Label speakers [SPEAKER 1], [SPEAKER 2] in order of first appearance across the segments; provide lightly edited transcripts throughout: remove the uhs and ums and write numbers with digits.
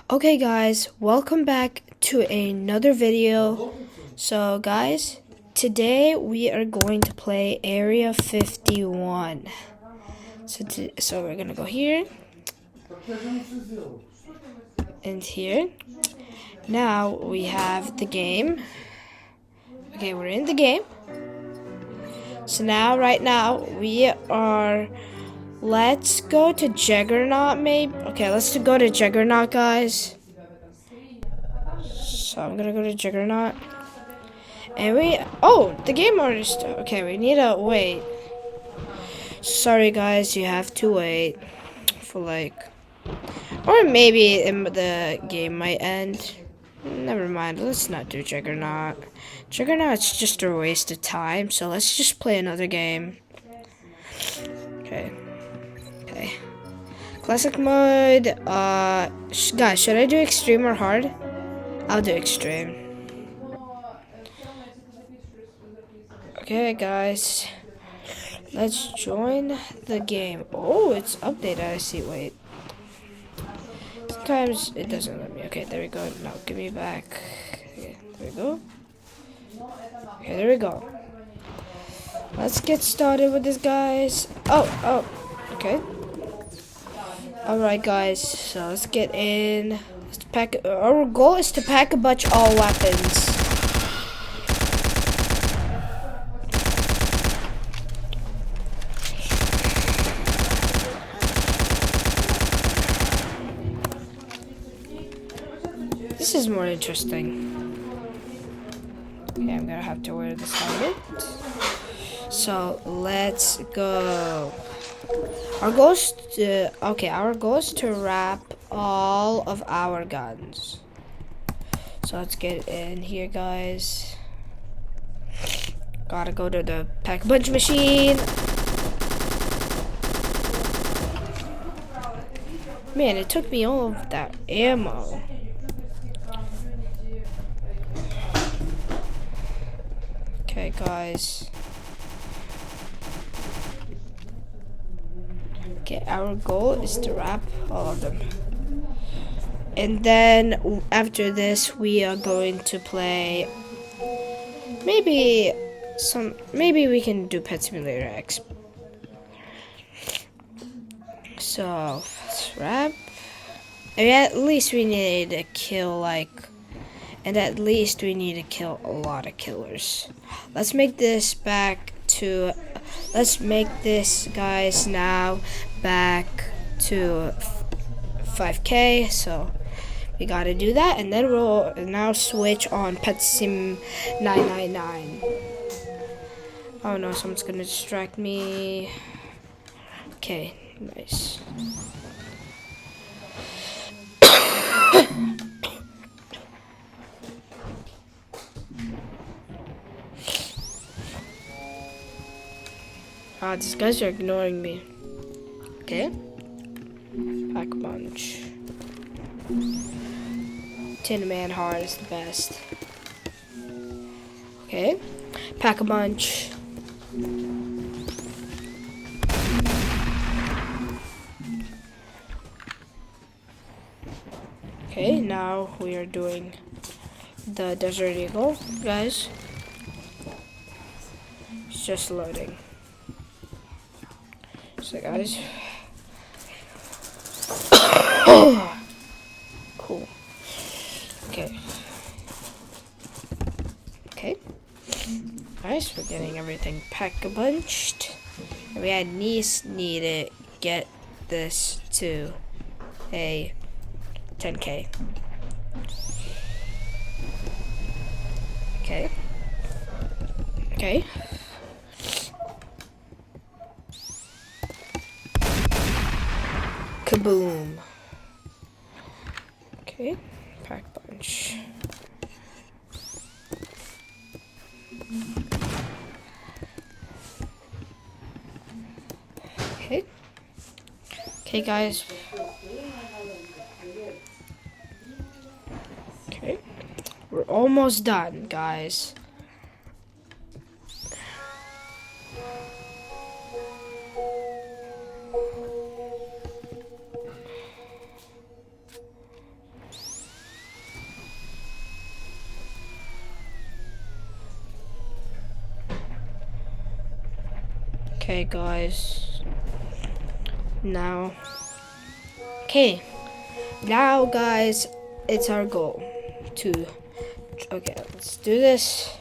[SPEAKER 1] Okay guys, welcome back to another video. So guys, today we are going to play Area 51. So we're gonna go here and here. Now we have the game. Okay, we're in the game. So right now we are. Let's go to Juggernaut, maybe. Okay, let's go to Juggernaut, guys. So I'm gonna go to Juggernaut. And the game already started. Okay, we need to wait. Sorry guys, you have to wait for or maybe the game might end. Never mind, let's not do Juggernaut. Juggernaut's just a waste of time, so let's just play another game. Okay. Classic mode, guys, should I do extreme or hard? I'll do extreme. Okay, guys. Let's join the game. Oh, it's updated. I see. Wait. Sometimes it doesn't let me. Okay, there we go. Now give me back. Okay, there we go. Okay, there we go. Let's get started with this, guys. Oh. Okay. Alright, guys. So let's get in. Our goal is to pack a bunch all weapons. This is more interesting. Okay, I'm gonna have to wear this helmet. So let's go. Our goal is to wrap all of our guns. So let's get in here, guys. Gotta go to the pack-a-punch machine. Man, it took me all of that ammo. Okay, guys. Okay, our goal is to wrap all of them. And then after this, we are going to play maybe we can do Pet Simulator X. So, let's wrap. And at least we need to kill and at least we need to kill a lot of killers. Let's make this guys now back to 5K. So we gotta do that, and then we'll now switch on Pet Sim 999. Oh no, someone's gonna distract me. Okay, nice. These guys are ignoring me. Okay. Pack a bunch. Tin Man Hard is the best. Okay. Pack a bunch. Okay, now we are doing the Desert Eagle, guys. It's just loading. So guys, cool. Okay, guys, we're getting everything pack-a-punched. And we at least need to get this to a 10K. Okay. Kaboom. Okay, pack bunch. Okay, guys. Okay, we're almost done, guys. Okay, guys. Now. Okay. Now, guys, it's our goal to. Okay, let's do this.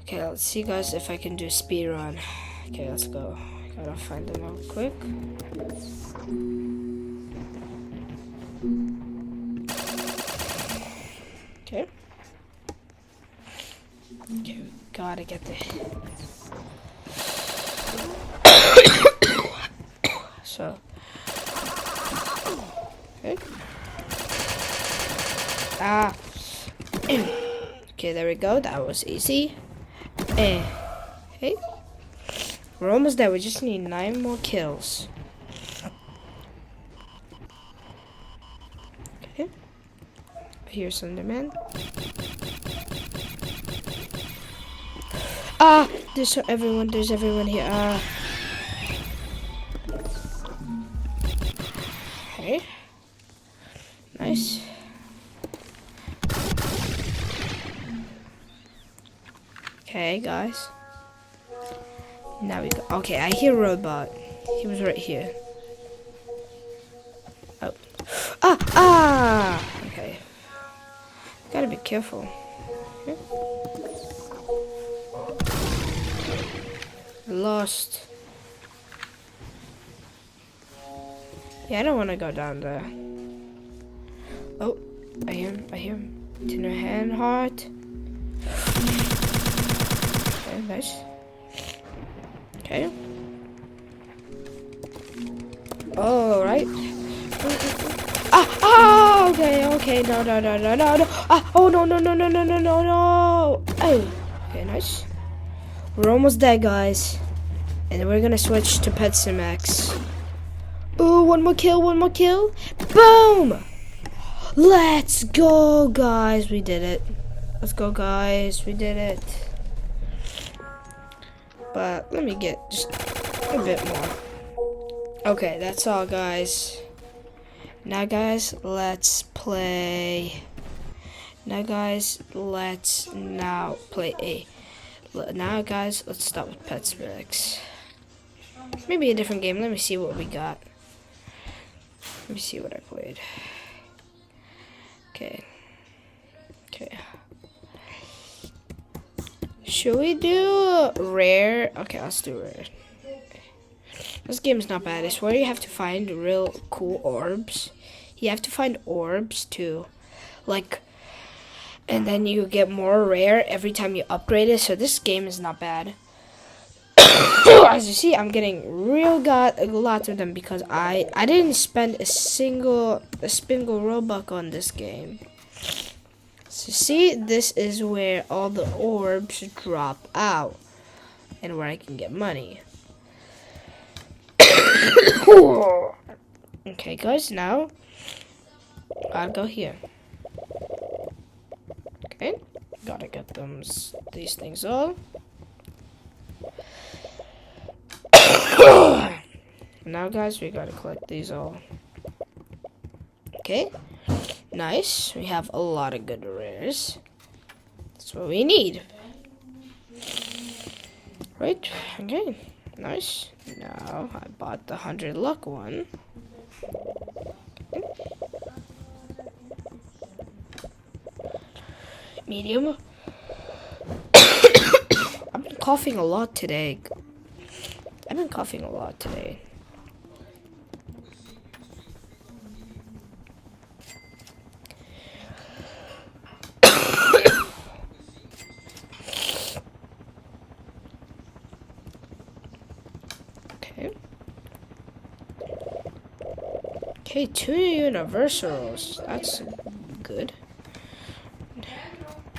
[SPEAKER 1] Okay, let's see, guys, if I can do speed run. Okay, let's go. Gotta find them out quick. Okay. Okay, we gotta get there. So. Okay. Ah. Okay, there we go. That was easy. Okay. We're almost there. We just need 9 more kills. Okay. Here's Thunderman. Ah! There's everyone here. Okay. Nice. Okay, guys. Now we go. Okay, I hear Robot. He was right here. Oh. Ah! Okay. Gotta be careful. Okay. Lost. Yeah, I don't want to go down there. Oh, I hear him. Tinner hand heart. Okay, nice. Okay. All right. Ah! Okay. No. Ah! Oh no! Oh. Okay, nice. We're almost there, guys. And then we're gonna switch to Pet Simax. Ooh, one more kill. Boom! Let's go, guys. We did it. Let's go, guys. We did it. But let me get just a bit more. Okay, that's all, guys. Now, guys, let's play. Now, guys, let's play a. Now, guys, let's start with Pet Simax. Maybe a different game. Let me see what we got. Let me see what I played. Okay. Should we do rare? Okay, let's do rare. This game is not bad. I swear you have to find real cool orbs. You have to find orbs too. Like, and then you get more rare every time you upgrade it. So this game is not bad. As you see, I'm getting lots of them because I didn't spend a single Robux on this game. So see, this is where all the orbs drop out and where I can get money. Okay, guys, now I'll go here. Okay, gotta get these things all. Now, guys, we gotta collect these all. Okay, nice. We have a lot of good rares. That's what we need. Right, okay, nice. Now, I bought the 100 luck one. Okay. Medium. I've been coughing a lot today. Okay, 2 universals. That's good.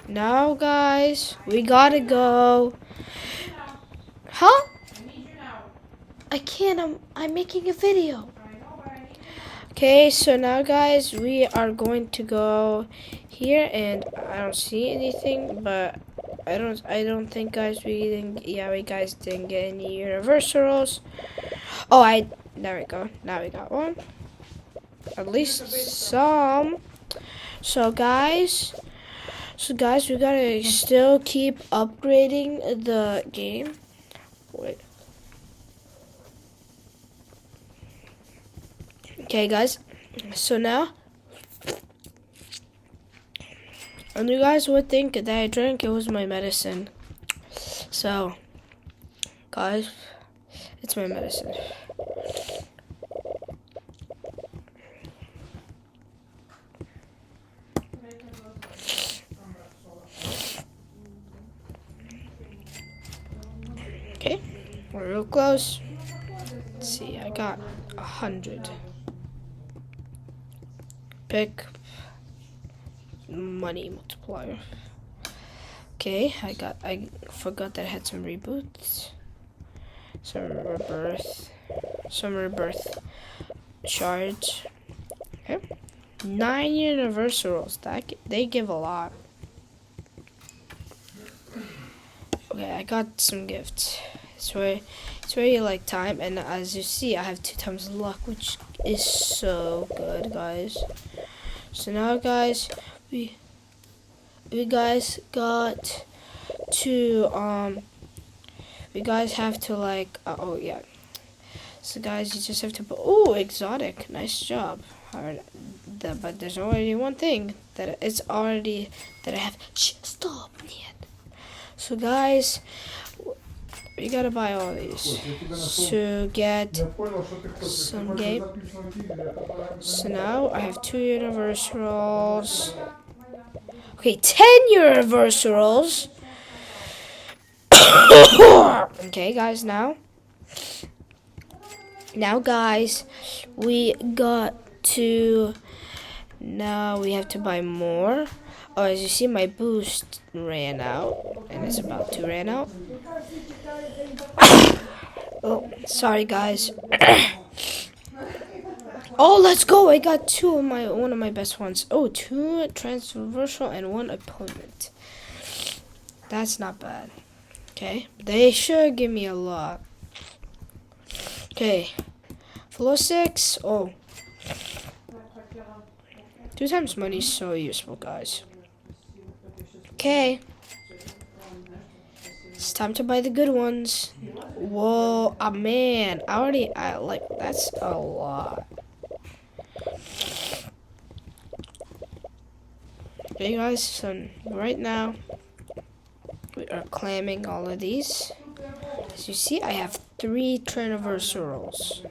[SPEAKER 1] Now, guys, we gotta go. Huh? I can't. I'm making a video. Okay, so now, guys, we are going to go here, and I don't see anything, but I don't think, guys, we guys didn't get any universals. Oh, there we go. Now we got one. At least some. So guys, we gotta still keep upgrading the game. Wait. Okay, guys. So now, and you guys would think that I drank it was my medicine. So, guys, it's my medicine. Okay, we're real close. Let's see, I got 100. Pick money multiplier. Okay, I forgot that I had some reboots. Some rebirth charge. Okay. 9 universals. They give a lot. Okay, I got some gifts. It's very like time, and as you see, I have 2 times luck, which is so good, guys. So now, guys, we guys got to we guys have to like oh yeah. So guys, you just have to oh exotic, nice job. Alright, but there's already one thing that it's already that I have. Shh, stop, man. So guys, we gotta buy all these to get some game. So now I have 2 universals. Okay, 10 universals. Okay, guys, now guys, we got to. Now we have to buy more. Oh, as you see, my boost ran out, and it's about to run out. Oh, sorry, guys. Oh, let's go! I got one of my best ones. Oh, 2 transversal and 1 opponent. That's not bad. Okay, they should give me a lot. Okay, floor 6. Oh, 2 times money is so useful, guys. Okay, it's time to buy the good ones. Whoa, man, I like that's a lot. Okay, guys, so right now we are claiming all of these. As you see, I have 3 transversals.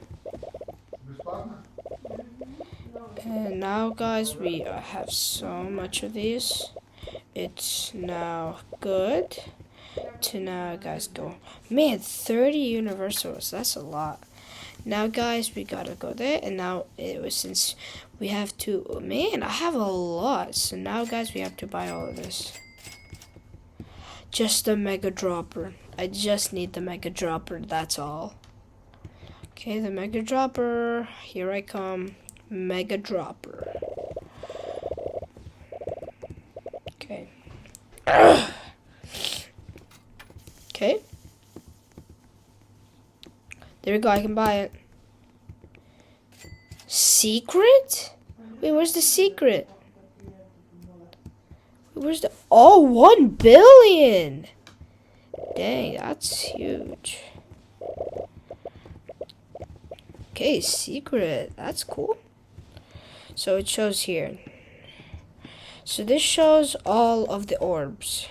[SPEAKER 1] And now, guys, we have so much of these. It's now good to now, guys, go. Man, 30 universals. That's a lot. Now, guys, we gotta go there. And now, since we have to. Man, I have a lot. So now, guys, we have to buy all of this. Just the mega dropper. I just need the mega dropper. That's all. Okay, the mega dropper. Here I come. Mega dropper. Okay. Okay. There we go. I can buy it. Secret? Wait, where's the secret? Where's the... Oh, 1 billion! Dang, that's huge. Okay, secret. That's cool. So it shows here. So this shows all of the orbs.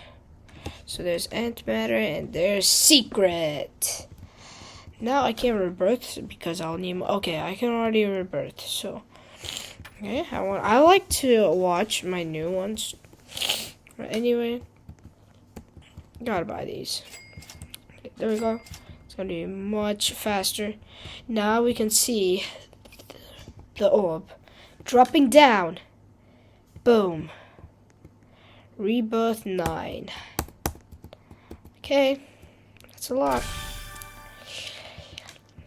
[SPEAKER 1] So there's antimatter and there's secret. Now I can't rebirth because I'll need more. Okay, I can already rebirth. So okay, I like to watch my new ones. But anyway, gotta buy these. Okay, there we go. It's gonna be much faster. Now we can see the orb dropping down. Boom. Rebirth 9. Okay, that's a lot.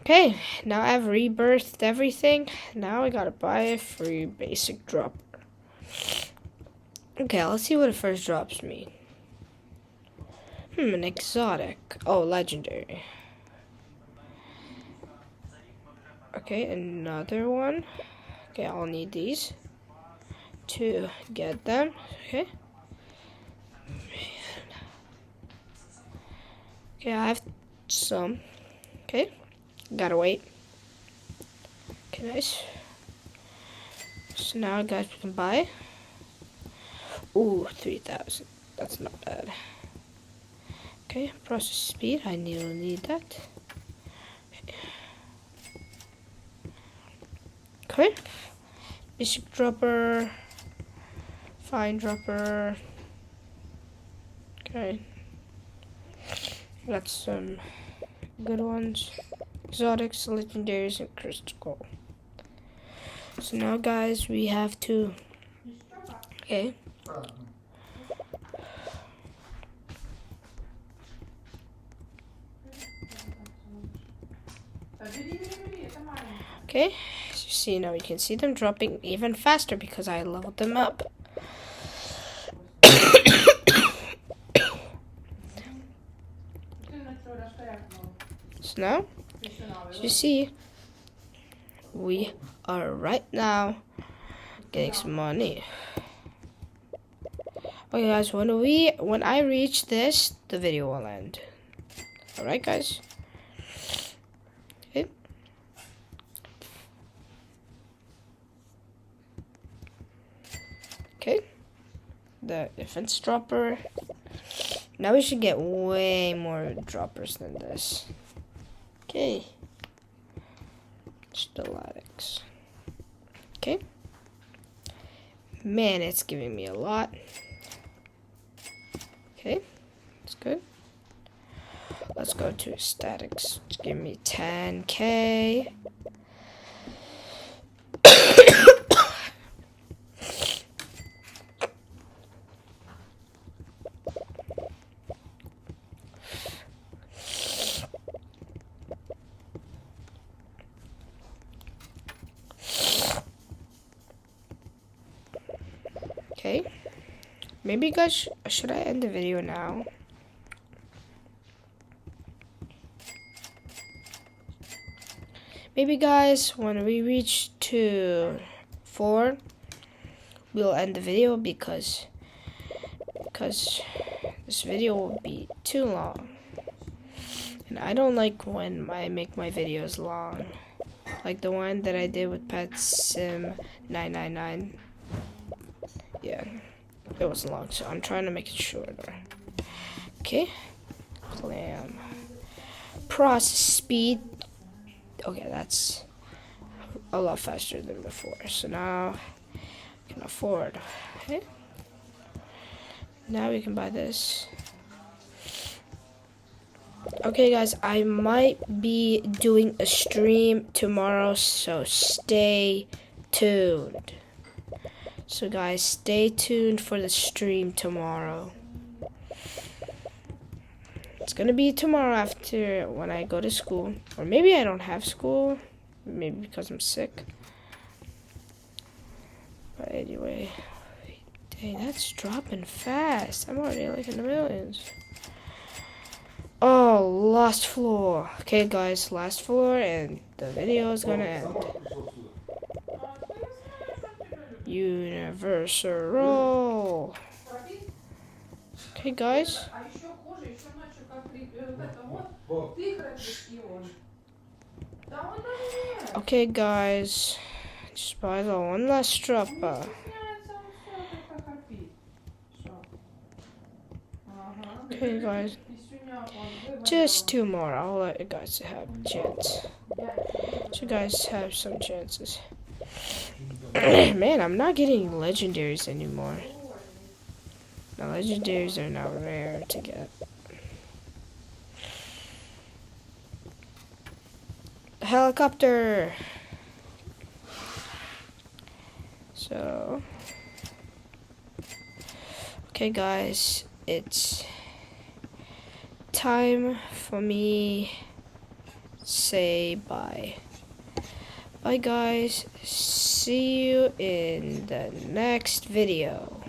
[SPEAKER 1] Okay, now I've rebirthed everything. Now I gotta buy a free basic dropper. Okay, let's see what it first drops me. An exotic. Oh, legendary. Okay, another one. Okay, I'll need these to get them. Okay. Okay, I have some. Okay, gotta wait. Okay, nice. So now, guys, we can buy. Ooh, 3,000. That's not bad. Okay, process speed. I need that. Okay. Basic dropper. Fine dropper. Okay. Got some good ones. Exotics, legendaries, and crystal. So now, guys, we have to. Okay. Okay, as you see now, you can see them dropping even faster because I leveled them up. So now, as you see, we are right now getting some money. Okay, guys, when I reach this, the video will end. Alright, guys. Okay. Okay. The defense dropper. Now we should get way more droppers than this. Okay. Stalactics. Okay. Man, it's giving me a lot. Okay, that's good. Let's go to statics. It's giving me 10K. Okay. Maybe, guys, should I end the video now? Maybe, guys, when we reach to 4, we'll end the video because this video will be too long. And I don't like when I make my videos long. Like the one that I did with Pet Sim 999. Yeah. It was long, so I'm trying to make it shorter. Okay. Clam. Process speed. Okay, that's a lot faster than before. So now I can afford. Okay. Now we can buy this. Okay, guys, I might be doing a stream tomorrow, so stay tuned. So guys, stay tuned for the stream tomorrow. It's gonna be tomorrow after when I go to school. Or maybe I don't have school. Maybe because I'm sick. But anyway. Dang, that's dropping fast. I'm already like in the millions. Oh, last floor. Okay guys, last floor and the video is gonna end. Universal. Okay, guys. Okay, guys. Just buy the one last dropper. Okay, guys. Just 2 more. I'll let you guys have a chance. So, you guys have some chances. Man, I'm not getting legendaries anymore. Now, legendaries are now rare to get. Helicopter! So, okay, guys, it's time for me say bye. Bye, guys. See you in the next video.